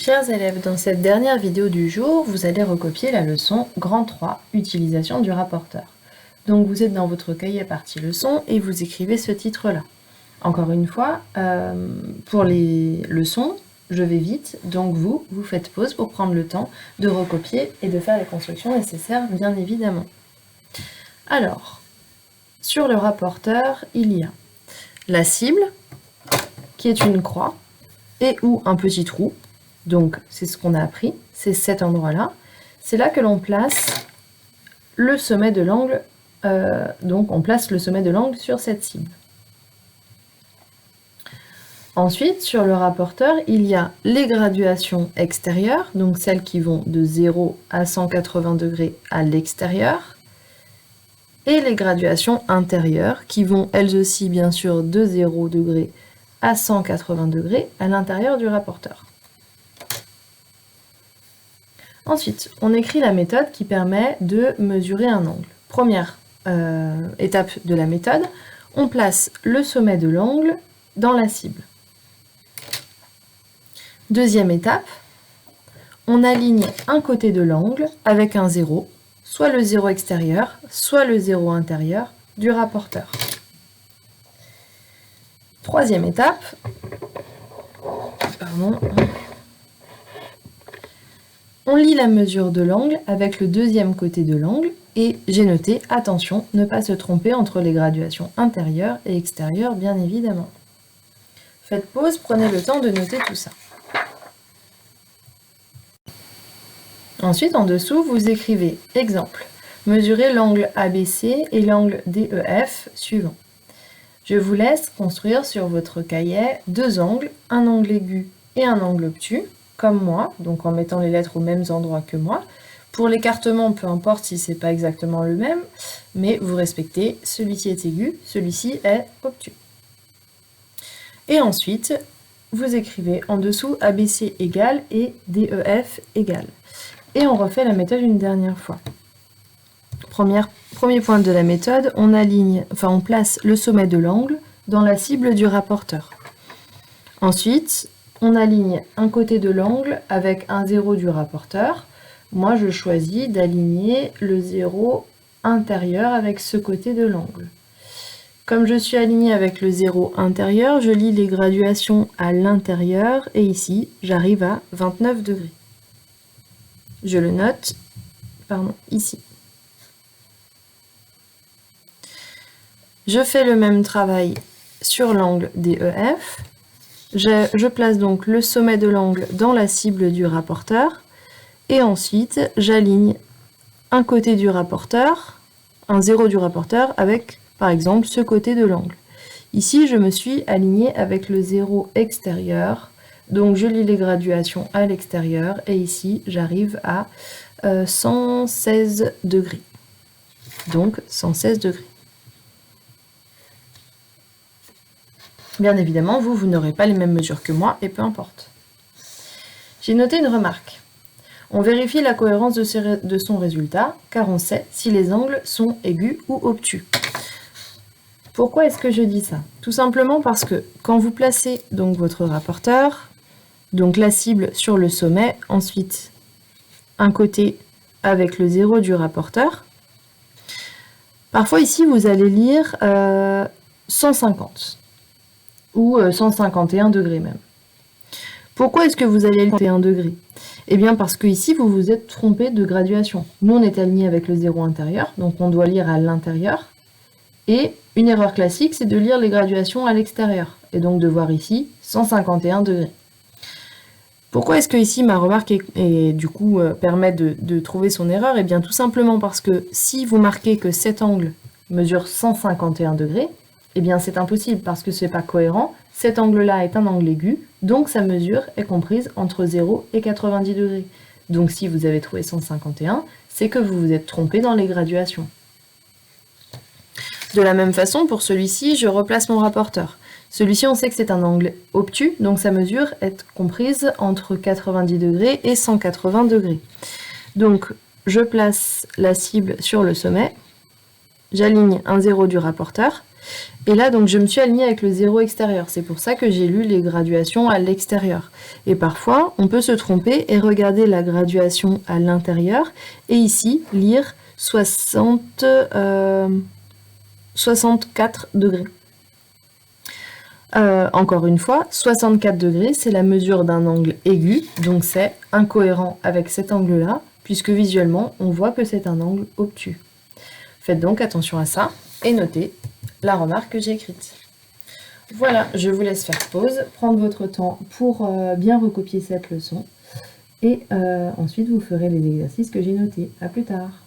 Chers élèves, dans cette dernière vidéo du jour, vous allez recopier la leçon Grand 3, utilisation du rapporteur. Donc vous êtes dans votre cahier partie leçon et vous écrivez ce titre-là. Encore une fois, pour les leçons, je vais vite, donc vous faites pause pour prendre le temps de recopier et de faire les constructions nécessaires, bien évidemment. Alors, sur le rapporteur, il y a la cible, qui est une croix, et ou un petit trou. Donc, c'est ce qu'on a appris, c'est cet endroit-là. C'est là que l'on place le sommet de l'angle, donc on place le sommet de l'angle sur cette cible. Ensuite, sur le rapporteur, il y a les graduations extérieures, donc celles qui vont de 0 à 180 degrés à l'extérieur, et les graduations intérieures, qui vont elles aussi, bien sûr, de 0 degrés à 180 degrés à l'intérieur du rapporteur. Ensuite, on écrit la méthode qui permet de mesurer un angle. Première étape de la méthode, on place le sommet de l'angle dans la cible. Deuxième étape, on aligne un côté de l'angle avec un 0, soit le 0 extérieur, soit le 0 intérieur du rapporteur. Troisième étape, on lit la mesure de l'angle avec le deuxième côté de l'angle et j'ai noté, attention, ne pas se tromper entre les graduations intérieures et extérieures, bien évidemment. Faites pause, prenez le temps de noter tout ça. Ensuite, en dessous, vous écrivez « Exemple, mesurez l'angle ABC et l'angle DEF suivant ». Je vous laisse construire sur votre cahier deux angles, un angle aigu et un angle obtus, comme moi, donc en mettant les lettres aux mêmes endroits que moi. Pour l'écartement, peu importe si c'est pas exactement le même, mais vous respectez, celui-ci est aigu, celui-ci est obtus. Et ensuite, vous écrivez en dessous ABC égale et DEF égale. Et on refait la méthode une dernière fois. Premier point de la méthode, on place le sommet de l'angle dans la cible du rapporteur. Ensuite, on aligne un côté de l'angle avec un 0 du rapporteur. Moi, je choisis d'aligner le 0 intérieur avec ce côté de l'angle. Comme je suis aligné avec le 0 intérieur, je lis les graduations à l'intérieur et ici, j'arrive à 29 degrés. Je le note, ici. Je fais le même travail sur l'angle DEF. Je place donc le sommet de l'angle dans la cible du rapporteur et ensuite j'aligne un côté du rapporteur, un 0 du rapporteur avec par exemple ce côté de l'angle. Ici je me suis alignée avec le 0 extérieur, donc je lis les graduations à l'extérieur et ici j'arrive à 116 degrés. Donc 116 degrés. Bien évidemment, vous n'aurez pas les mêmes mesures que moi, et peu importe. J'ai noté une remarque. On vérifie la cohérence de son résultat, car on sait si les angles sont aigus ou obtus. Pourquoi est-ce que je dis ça? Tout simplement parce que quand vous placez donc votre rapporteur, donc la cible sur le sommet, ensuite un côté avec le 0 du rapporteur, parfois ici vous allez lire 150. Ou 151 degrés même. Pourquoi est-ce que vous allez lire 151 degrés? Eh bien parce que ici vous vous êtes trompé de graduation. Nous on est aligné avec le 0 intérieur, donc on doit lire à l'intérieur. Et une erreur classique, c'est de lire les graduations à l'extérieur. Et donc de voir ici 151 degrés. Pourquoi est-ce que ici ma remarque permet de trouver son erreur? Eh bien tout simplement parce que si vous marquez que cet angle mesure 151 degrés, eh bien c'est impossible parce que ce n'est pas cohérent. Cet angle-là est un angle aigu, donc sa mesure est comprise entre 0 et 90 degrés. Donc si vous avez trouvé 151, c'est que vous vous êtes trompé dans les graduations. De la même façon, pour celui-ci, je replace mon rapporteur. Celui-ci, on sait que c'est un angle obtus, donc sa mesure est comprise entre 90 degrés et 180 degrés. Donc je place la cible sur le sommet, j'aligne un 0 du rapporteur, Et là, donc, je me suis alignée avec le 0 extérieur. C'est pour ça que j'ai lu les graduations à l'extérieur. Et parfois, on peut se tromper et regarder la graduation à l'intérieur. Et ici, lire 64 degrés. Encore une fois, 64 degrés, c'est la mesure d'un angle aigu. Donc c'est incohérent avec cet angle-là, puisque visuellement, on voit que c'est un angle obtus. Faites donc attention à ça et notez la remarque que j'ai écrite. Voilà, je vous laisse faire pause, prendre votre temps pour bien recopier cette leçon et ensuite vous ferez les exercices que j'ai notés. À plus tard.